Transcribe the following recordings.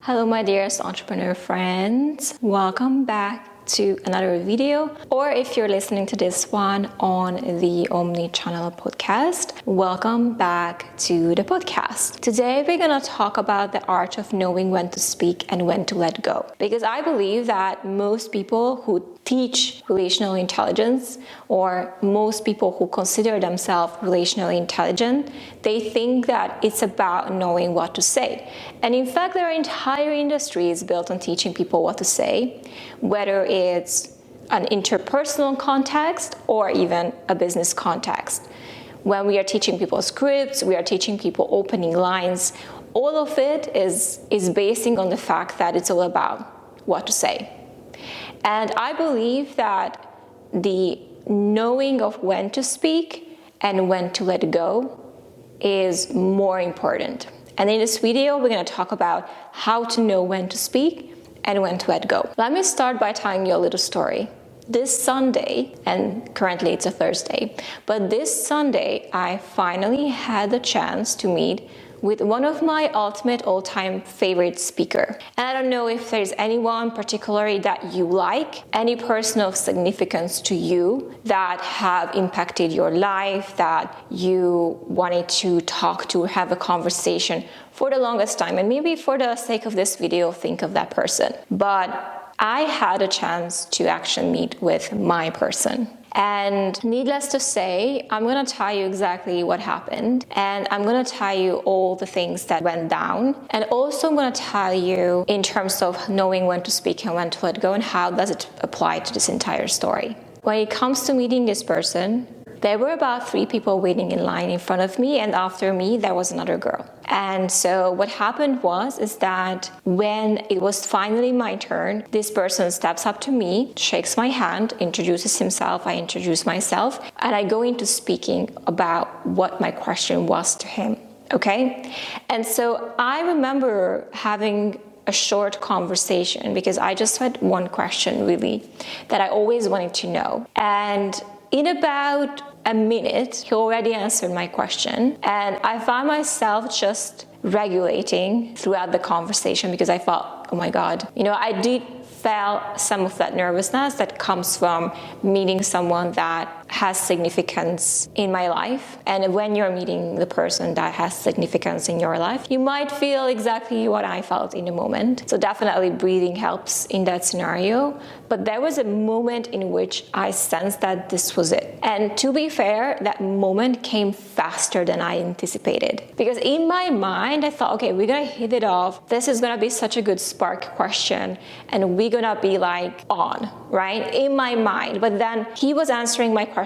Hello my dearest entrepreneur friends, welcome back to another video, or if you're listening to this one on the Omni-channel podcast, welcome back to the podcast. Today we're gonna talk about the art of knowing when to speak and when to let go, because I believe that most people who teach relational intelligence, or most people who consider themselves relationally intelligent, they think that it's about knowing what to say. And in fact, their entire industry is built on teaching people what to say, whether it's an interpersonal context or even a business context. When we are teaching people scripts, we are teaching people opening lines, all of it is basing on the fact that it's all about what to say. And I believe that the knowing of when to speak and when to let go is more important. And in this video, we're going to talk about how to know when to speak and when to let go. Let me start by telling you a little story. This Sunday, and currently it's a Thursday, but this Sunday, I finally had the chance to meet with one of my ultimate all-time favorite speaker. And I don't know if there's anyone particularly that you like, any person of significance to you that have impacted your life, that you wanted to talk to, have a conversation for the longest time. And maybe for the sake of this video, think of that person. But I had a chance to actually meet with my person. And needless to say, I'm going to tell you exactly what happened, and I'm going to tell you all the things that went down, and also I'm going to tell you in terms of knowing when to speak and when to let go and how does it apply to this entire story. When it comes to meeting this person, there were about 3 people waiting in line in front of me, and after me there was another girl. And so what happened is that when it was finally my turn, this person steps up to me, shakes my hand, introduces himself, I introduce myself, and I go into speaking about what my question was to him, okay? And so I remember having a short conversation because I just had one question really that I always wanted to know. And in about a minute, he already answered my question, and I found myself just regulating throughout the conversation because I thought, oh my God, I did feel some of that nervousness that comes from meeting someone that has significance in my life. And when you're meeting the person that has significance in your life, you might feel exactly what I felt in the moment. So definitely breathing helps in that scenario. But there was a moment in which I sensed that this was it. And to be fair, that moment came faster than I anticipated. Because in my mind, I thought, okay, we're gonna hit it off. This is gonna be such a good spark question. And we're gonna be like on, right? In my mind. But then he was answering my question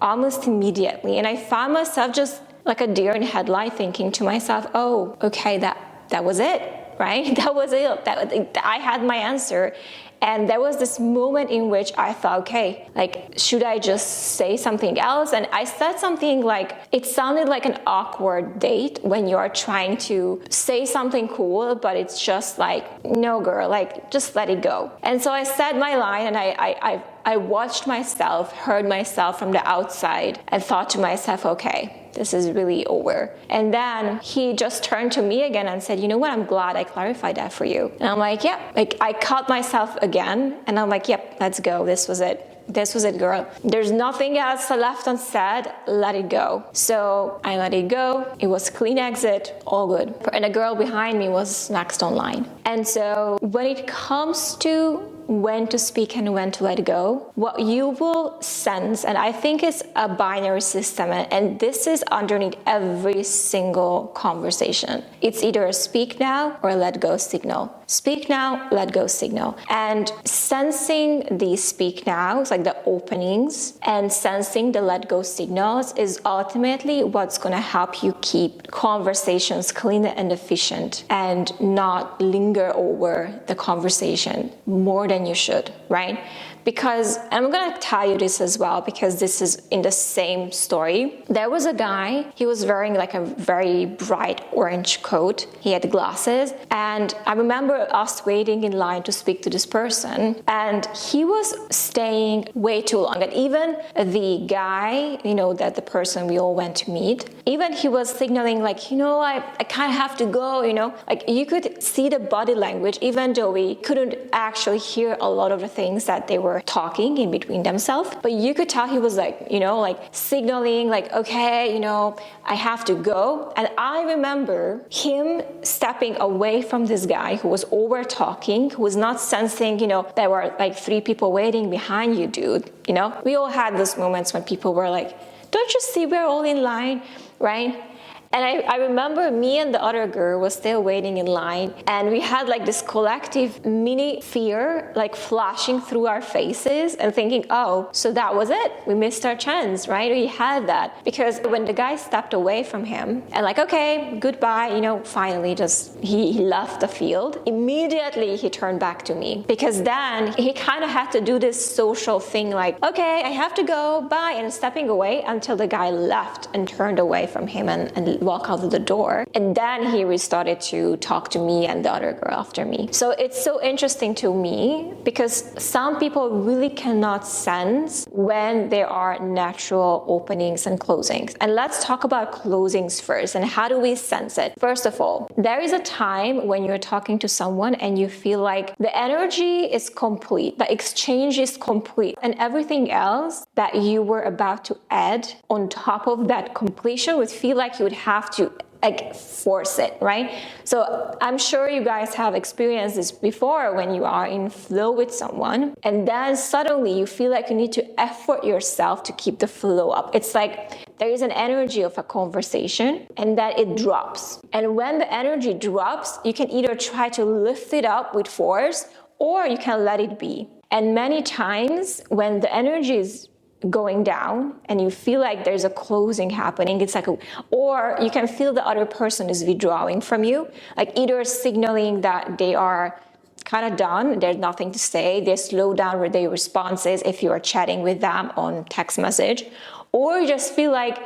almost immediately. And I found myself just like a deer in headlight thinking to myself, oh, okay, that was it, right? That was it. I had my answer. And there was this moment in which I thought, okay, like, should I just say something else? And I said something like, it sounded like an awkward date when you're trying to say something cool, but it's just like, no girl, like, just let it go. And so I said my line, and I watched myself, heard myself from the outside, and thought to myself, okay, this is really over. And then he just turned to me again and said, you know what, I'm glad I clarified that for you. And I'm like, yeah, like I caught myself again, and I'm like, yep, let's go. This was it, girl. There's nothing else left unsaid. Let it go. So I let it go. It was clean exit, all good. And the girl behind me was next online. And so when it comes to when to speak and when to let go, what you will sense, and I think it's a binary system, and this is underneath every single conversation. It's either a speak now or a let go signal. Speak now, let go signal. And sensing the speak nows, like the openings, and sensing the let go signals is ultimately what's going to help you keep conversations clean and efficient and not linger over the conversation more than you should. right? Because, and I'm gonna tell you this as well, because this is in the same story. There was a guy, he was wearing like a very bright orange coat. He had glasses, and I remember us waiting in line to speak to this person, and he was staying way too long. And even the guy, that the person we all went to meet, even he was signaling like, I kind of have to go, like you could see the body language, even though we couldn't actually hear a lot of the things that they were talking in between themselves, but you could tell he was like, like signaling like, okay, I have to go. And I remember him stepping away from this guy who was over talking, who was not sensing, there were like 3 people waiting behind you, dude. We all had those moments when people were like, don't you see we're all in line, right? And I remember me and the other girl was still waiting in line, and we had like this collective mini fear like flashing through our faces and thinking, oh, so that was it. We missed our chance, right? We had that. Because when the guy stepped away from him and like, okay, goodbye, finally just he left the field, immediately he turned back to me, because then he kind of had to do this social thing like, okay, I have to go, bye, and stepping away until the guy left and turned away from him and walk out of the door. And then he restarted to talk to me and the other girl after me. So it's so interesting to me, because some people really cannot sense when there are natural openings and closings. And let's talk about closings first. And how do we sense it? First of all, there is a time when you're talking to someone and you feel like the energy is complete, the exchange is complete, and everything else that you were about to add on top of that completion would feel like you would have to force it, right? So I'm sure you guys have experienced this before, when you are in flow with someone and then suddenly you feel like you need to effort yourself to keep the flow up. It's like there is an energy of a conversation and then it drops. And when the energy drops, you can either try to lift it up with force or you can let it be. And many times when the energy is going down and you feel like there's a closing happening, it's like or you can feel the other person is withdrawing from you, like either signaling that they are kind of done, there's nothing to say, they slow down with their responses if you are chatting with them on text message, or you just feel like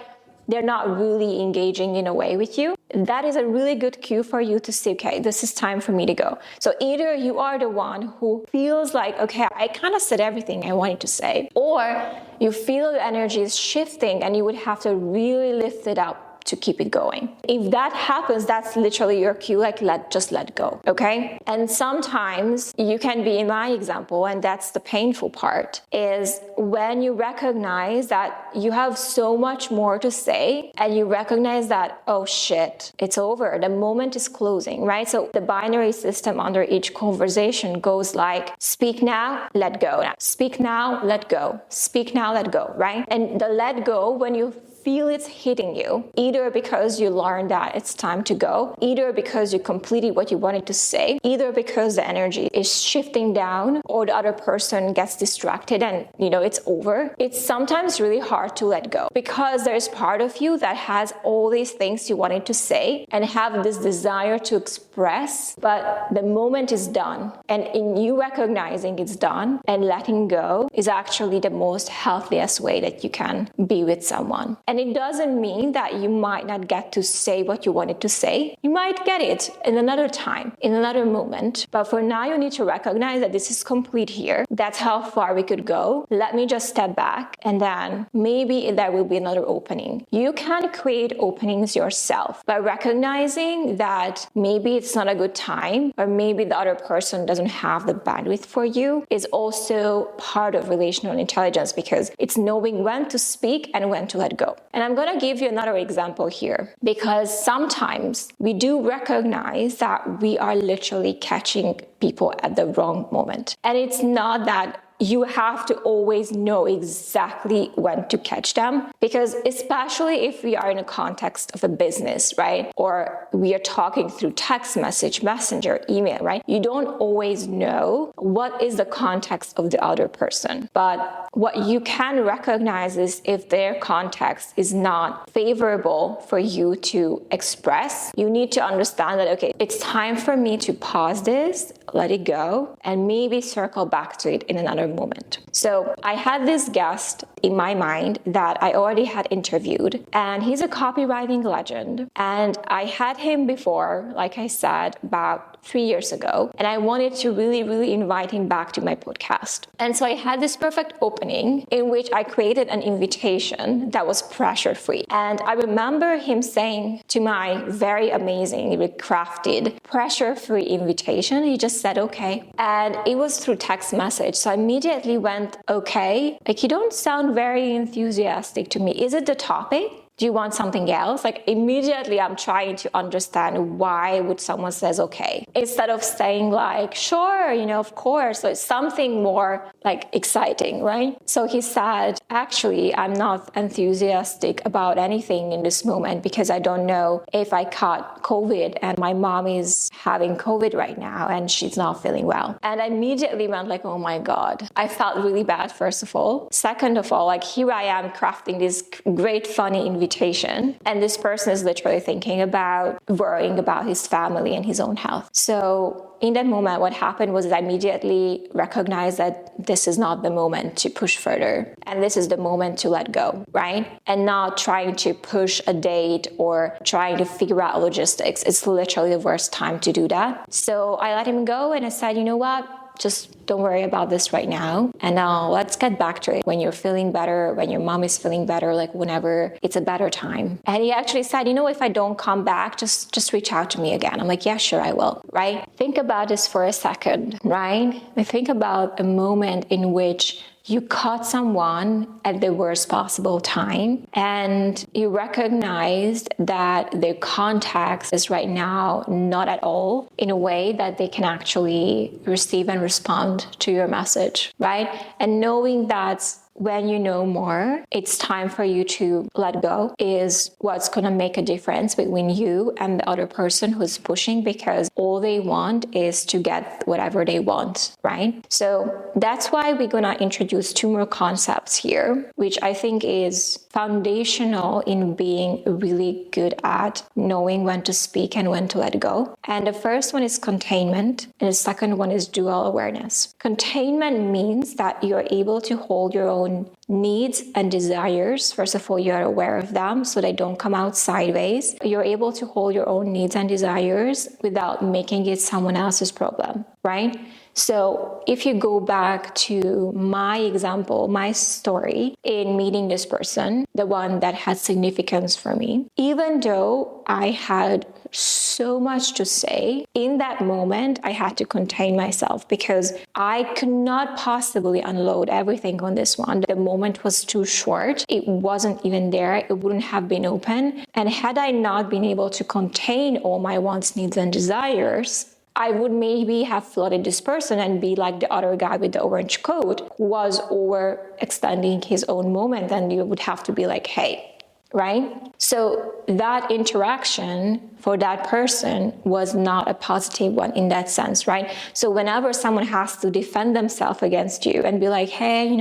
they're not really engaging in a way with you. That is a really good cue for you to say, okay, this is time for me to go. So either you are the one who feels like, okay, I kind of said everything I wanted to say, or you feel the energy is shifting and you would have to really lift it up to keep it going. If that happens, that's literally your cue, like just let go, okay? And sometimes you can be, in my example, and that's the painful part, is when you recognize that you have so much more to say and you recognize that, oh shit, it's over, the moment is closing, right? So the binary system under each conversation goes like, speak now, let go. Speak now, let go. Speak now, let go, right? And the let go, when you feel it's hitting you, either because you learned that it's time to go, either because you completed what you wanted to say, either because the energy is shifting down or the other person gets distracted and it's over. It's sometimes really hard to let go because there's part of you that has all these things you wanted to say and have this desire to express, but the moment is done. And in you recognizing it's done and letting go is actually the most healthiest way that you can be with someone. And it doesn't mean that you might not get to say what you wanted to say. You might get it in another time, in another moment. But for now, you need to recognize that this is complete here. That's how far we could go. Let me just step back and then maybe there will be another opening. You can create openings yourself by recognizing that maybe it's not a good time or maybe the other person doesn't have the bandwidth for you is also part of relational intelligence, because it's knowing when to speak and when to let go. And I'm going to give you another example here, because sometimes we do recognize that we are literally catching people at the wrong moment. And it's not that you have to always know exactly when to catch them, because especially if we are in a context of a business, right? Or we are talking through text message, messenger, email, right? You don't always know what is the context of the other person. But what you can recognize is if their context is not favorable for you to express, you need to understand that, okay, it's time for me to pause this, let it go, and maybe circle back to it in another moment. So I had this guest in my mind that I already had interviewed, and he's a copywriting legend. And I had him before, like I said, about 3 years ago, and I wanted to really invite him back to my podcast. And so I had this perfect opening in which I created an invitation that was pressure-free. And I remember him saying to my very amazingly crafted pressure-free invitation, he just said, okay. And it was through text message. So I immediately went, okay, like you don't sound very enthusiastic to me. Is it the topic? Do you want something else? Like immediately I'm trying to understand why would someone says okay, instead of saying like, sure, of course. So it's something more like exciting, right? So he said, actually, I'm not enthusiastic about anything in this moment because I don't know if I caught COVID, and my mom is having COVID right now and she's not feeling well. And I immediately went like, oh my God, I felt really bad, first of all. Second of all, like here I am crafting this great, funny invitation, and this person is literally thinking about worrying about his family and his own health. So in that moment, what happened was I immediately recognized that this is not the moment to push further, and this is the moment to let go, right? And not trying to push a date or trying to figure out logistics. It's literally the worst time to do that. So I let him go, and I said, you know what? Just don't worry about this right now. And now let's get back to it when you're feeling better, when your mom is feeling better, like whenever it's a better time. And he actually said, if I don't come back, just reach out to me again. I'm like, yeah, sure, I will, right? Think about this for a second, right? Think about a moment in which you caught someone at the worst possible time, and you recognized that their context is right now not at all in a way that they can actually receive and respond to your message, right? And knowing that when you know more, it's time for you to let go is what's going to make a difference between you and the other person who's pushing, because all they want is to get whatever they want, right? So that's why we're going to introduce 2 more concepts here, which I think is foundational in being really good at knowing when to speak and when to let go. And the first one is containment, and the second one is dual awareness. Containment means that you're able to hold your own needs and desires. First of all, you're aware of them so they don't come out sideways. You're able to hold your own needs and desires without making it someone else's problem, right? So if you go back to my example, my story in meeting this person, the one that had significance for me, even though I had so much to say, in that moment, I had to contain myself because I could not possibly unload everything on this one. The moment was too short. It wasn't even there. It wouldn't have been open. And had I not been able to contain all my wants, needs, and desires, I would maybe have flooded this person and be like the other guy with the orange coat who was overextending his own moment, and you would have to be like, hey, right? So that interaction for that person was not a positive one in that sense, right? So whenever someone has to defend themselves against you and be like, hey,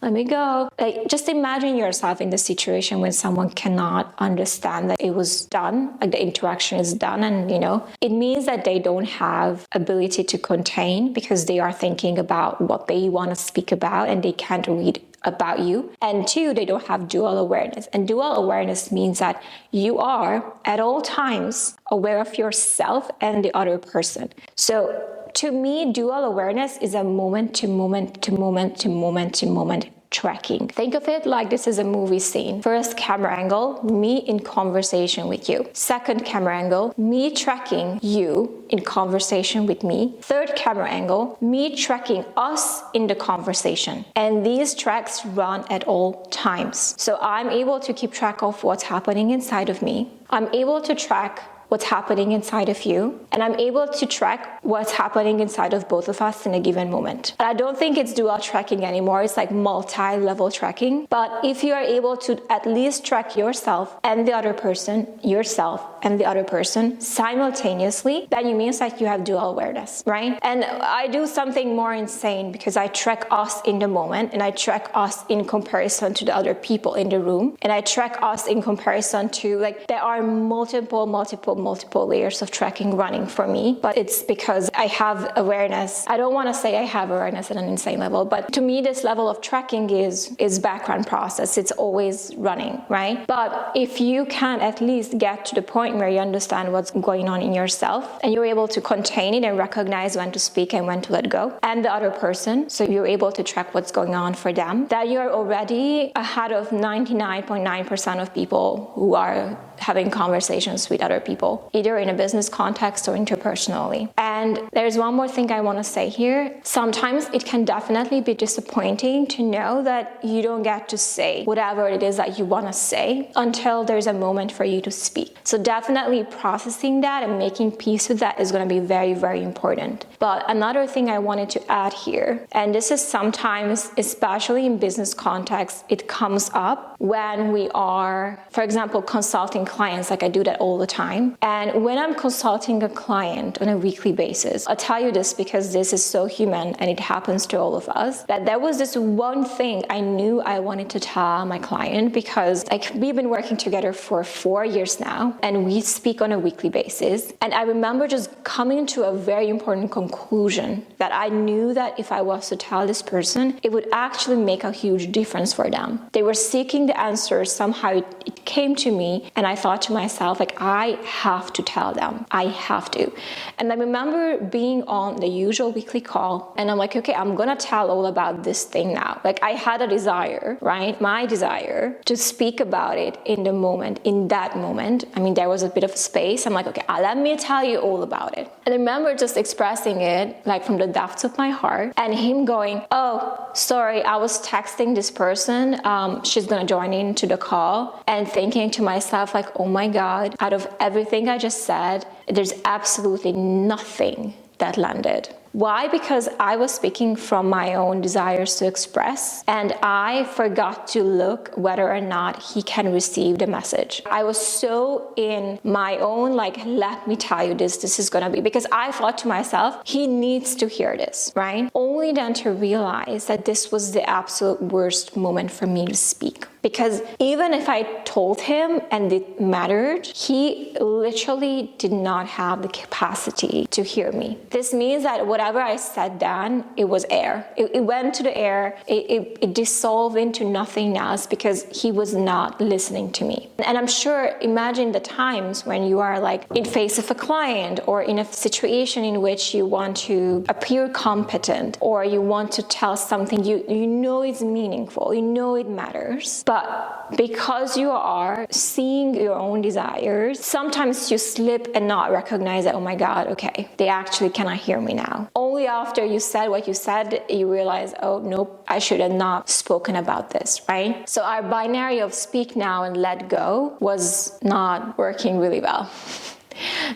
let me go. Like, just imagine yourself in the situation when someone cannot understand that it was done, like the interaction is done, and it means that they don't have ability to contain because they are thinking about what they want to speak about and they can't read about you. And 2, they don't have dual awareness. And dual awareness means that you are at all times aware of yourself and the other person. So to me, dual awareness is a moment to moment to moment to moment to moment tracking. Think of it like this is a movie scene. First camera angle, me in conversation with you. Second camera angle, me tracking you in conversation with me. Third camera angle, me tracking us in the conversation. And these tracks run at all times. So I'm able to keep track of what's happening inside of me. I'm able to track what's happening inside of you, and I'm able to track what's happening inside of both of us in a given moment. And I don't think it's dual tracking anymore. It's like multi-level tracking. But if you are able to at least track yourself and the other person, yourself and the other person simultaneously, then it means that you have dual awareness, right? And I do something more insane because I track us in the moment, and I track us in comparison to the other people in the room, and I track us in comparison to, like, there are multiple layers of tracking running for me, but it's because I have awareness. I don't want to say I have awareness at an insane level, but to me this level of tracking is background process. It's always running, right? But if you can at least get to the point where you understand what's going on in yourself, and you're able to contain it and recognize when to speak and when to let go, and the other person, so you're able to track what's going on for them, that you're already ahead of 99.9% of people who are having conversations with other people, either in a business context or interpersonally. And there's one more thing I want to say here. Sometimes it can definitely be disappointing to know that you don't get to say whatever it is that you want to say until there's a moment for you to speak. So definitely processing that and making peace with that is going to be very, very important. But another thing I wanted to add here, and this is sometimes, especially in business context, it comes up when we are, for example, consulting clients. Like, I do that all the time. And when I'm consulting a client on a weekly basis, I'll tell you this because this is so human and it happens to all of us, that there was this one thing I knew I wanted to tell my client, because like we've been working together for 4 years now and we speak on a weekly basis. And I remember just coming to a very important conclusion that I knew that if I was to tell this person, it would actually make a huge difference for them. They were seeking the answers. Somehow it came to me, and I thought to myself, like, I have to tell them. I have to. And I remember being on the usual weekly call, and I'm like, okay, I'm gonna tell all about this thing now. Like, I had a desire, right? My desire to speak about it in the moment, in that moment. I mean, there was a bit of space. I'm like, okay, let me tell you all about it. And I remember just expressing it, like, from the depths of my heart, and him going, oh, sorry, I was texting this person. She's gonna join into the call, and thinking to myself, like, oh my God, out of everything I just said, there's absolutely nothing that landed. Why? Because I was speaking from my own desires to express, and I forgot to look whether or not he can receive the message. I was so in my own, like, let me tell you this is gonna be, because I thought to myself, he needs to hear this, right? Only then to realize that this was the absolute worst moment for me to speak. Because even if I told him and it mattered, he literally did not have the capacity to hear me. This means that whatever I said then, it was air. It went to the air, it dissolved into nothingness because he was not listening to me. And I'm sure, imagine the times when you are like in face of a client or in a situation in which you want to appear competent or you want to tell something you know is meaningful, you know it matters. But because you are seeing your own desires, sometimes you slip and not recognize that, oh my God, okay, they actually cannot hear me now. Only after you said what you said, you realize, oh, nope, I should have not spoken about this, right? So our binary of speak now and let go was not working really well.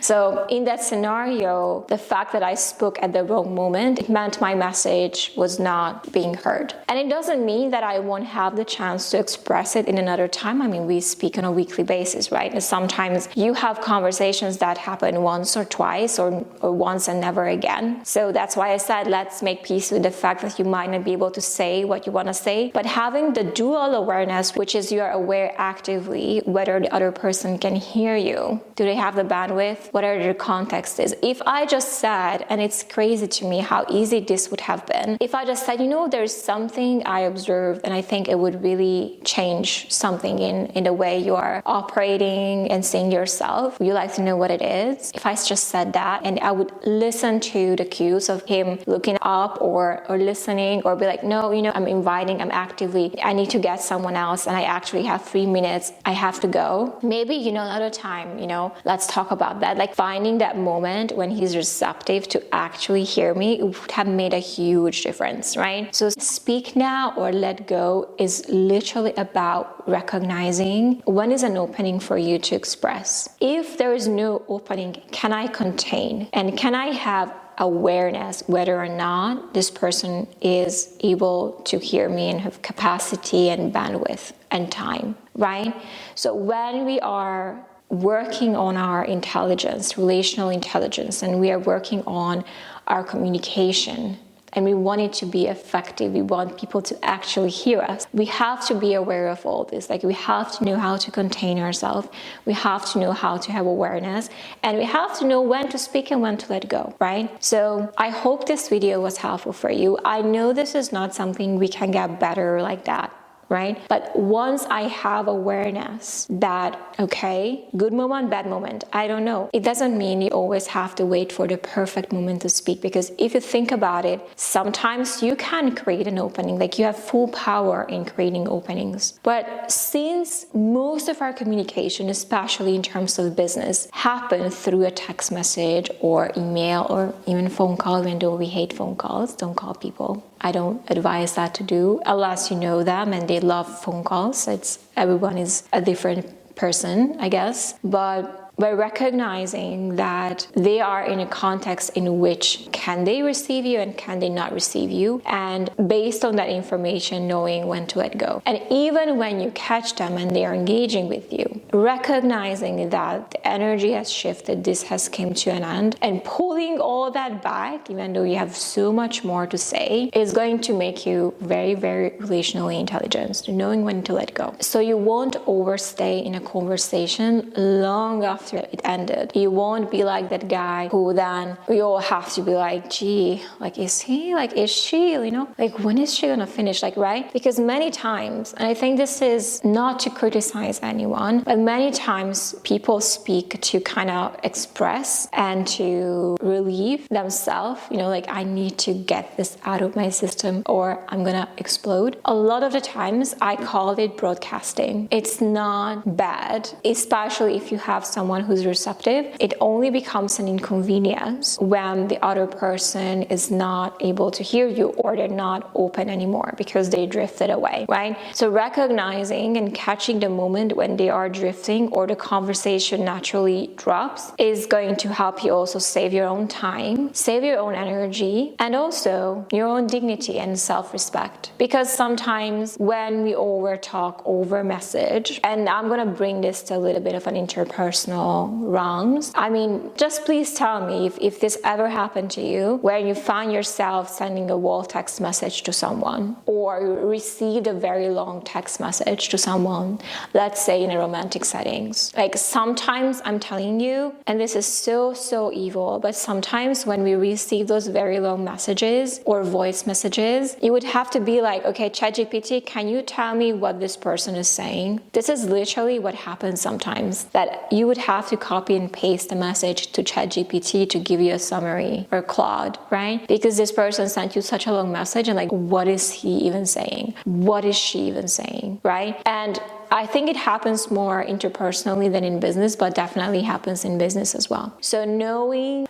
So in that scenario, the fact that I spoke at the wrong moment, it meant my message was not being heard. And it doesn't mean that I won't have the chance to express it in another time. I mean, we speak on a weekly basis, right? And sometimes you have conversations that happen once or twice or once and never again. So that's why I said, let's make peace with the fact that you might not be able to say what you want to say, but having the dual awareness, which is you're aware actively whether the other person can hear you. Do they have the bandwidth? Whatever the context is. If I just said, and it's crazy to me how easy this would have been, if I just said, there's something I observed and I think it would really change something in the way you are operating and seeing yourself. Would you like to know what it is? If I just said that and I would listen to the cues of him looking up or listening or be like, no, I'm actively, I need to get someone else and I actually have 3 minutes, I have to go. Maybe, another time, let's talk about that. said, like finding that moment when he's receptive to actually hear me, it would have made a huge difference, right? So speak now or let go is literally about recognizing when is an opening for you to express. If there is no opening, can I contain? And can I have awareness whether or not this person is able to hear me and have capacity and bandwidth and time, right? So when we are working on our intelligence, relational intelligence, and we are working on our communication, and we want it to be effective, we want people to actually hear us, we have to be aware of all this. Like, we have to know how to contain ourselves, we have to know how to have awareness, and we have to know when to speak and when to let go, right? So I hope this video was helpful for you. I know this is not something we can get better like that, right? But once I have awareness that, okay, good moment, bad moment, I don't know. It doesn't mean you always have to wait for the perfect moment to speak, because if you think about it, sometimes you can create an opening, like you have full power in creating openings. But since most of our communication, especially in terms of business, happen through a text message or email or even phone call, even though we hate phone calls, don't call people. I don't advise that to do unless you know them and they love phone calls. Everyone is a different person, I guess. But by recognizing that they are in a context in which can they receive you and can they not receive you, and based on that information, knowing when to let go. And even when you catch them and they are engaging with you, recognizing that the energy has shifted, this has come to an end, and pulling all that back, even though you have so much more to say, is going to make you very, very relationally intelligent, knowing when to let go. So you won't overstay in a conversation long after it ended. You won't be like that guy who then we all have to be like, gee, like, is he, like, is she, you know, like, when is she gonna finish, like, right? Because many times, and I think this is not to criticize anyone, but many times people speak to kind of express and to relieve themselves, you know, like, I need to get this out of my system or I'm gonna explode. A lot of the times I call it broadcasting. It's not bad, especially if you have someone who's receptive. It only becomes an inconvenience when the other person is not able to hear you or they're not open anymore because they drifted away, right? So recognizing and catching the moment when they are drifting or the conversation naturally drops is going to help you also save your own time, save your own energy, and also your own dignity and self-respect. Because sometimes when we over talk, over message, and I'm gonna bring this to a little bit of an interpersonal realms. I mean, just please tell me if this ever happened to you, where you find yourself sending a wall text message to someone, or you received a very long text message to someone, let's say in a romantic settings. Like, sometimes I'm telling you, and this is so evil, but sometimes when we receive those very long messages or voice messages, you would have to be like, okay, ChatGPT, can you tell me what this person is saying? This is literally what happens sometimes, that you would have to copy and paste the message to ChatGPT to give you a summary, or Claude, right? Because this person sent you such a long message and like, what is he even saying? What is she even saying, right? And I think it happens more interpersonally than in business, but definitely happens in business as well. So knowing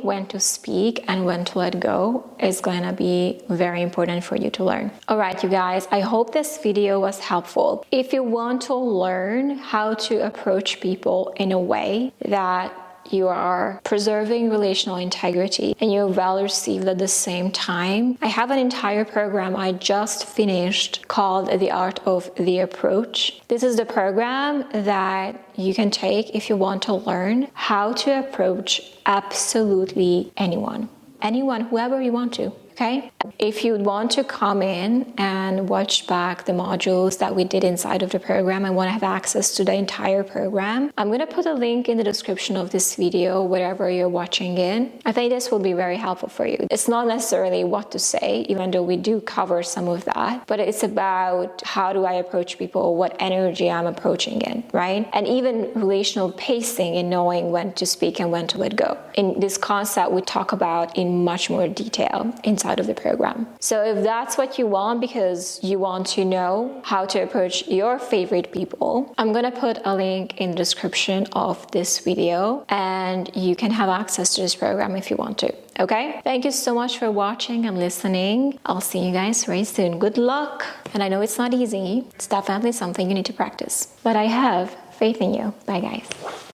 when to speak and when to let go is going to be very important for you to learn. All right, you guys, I hope this video was helpful. If you want to learn how to approach people in a way that you are preserving relational integrity and you're well received at the same time, I have an entire program I just finished called The Art of the Approach. This is the program that you can take if you want to learn how to approach absolutely anyone, whoever you want to. Okay? If you want to come in and watch back the modules that we did inside of the program and want to have access to the entire program, I'm going to put a link in the description of this video wherever you're watching it. I think this will be very helpful for you. It's not necessarily what to say, even though we do cover some of that, but it's about how do I approach people, what energy I'm approaching in, right? And even relational pacing and knowing when to speak and when to let go. In this concept, we talk about in much more detail inside inside of the program. So if that's what you want because you want to know how to approach your favorite people, I'm gonna put a link in the description of this video and you can have access to this program if you want to. Okay? Thank you so much for watching and listening. I'll see you guys very soon. Good luck. And I know it's not easy. It's definitely something you need to practice. But I have faith in you. Bye, guys.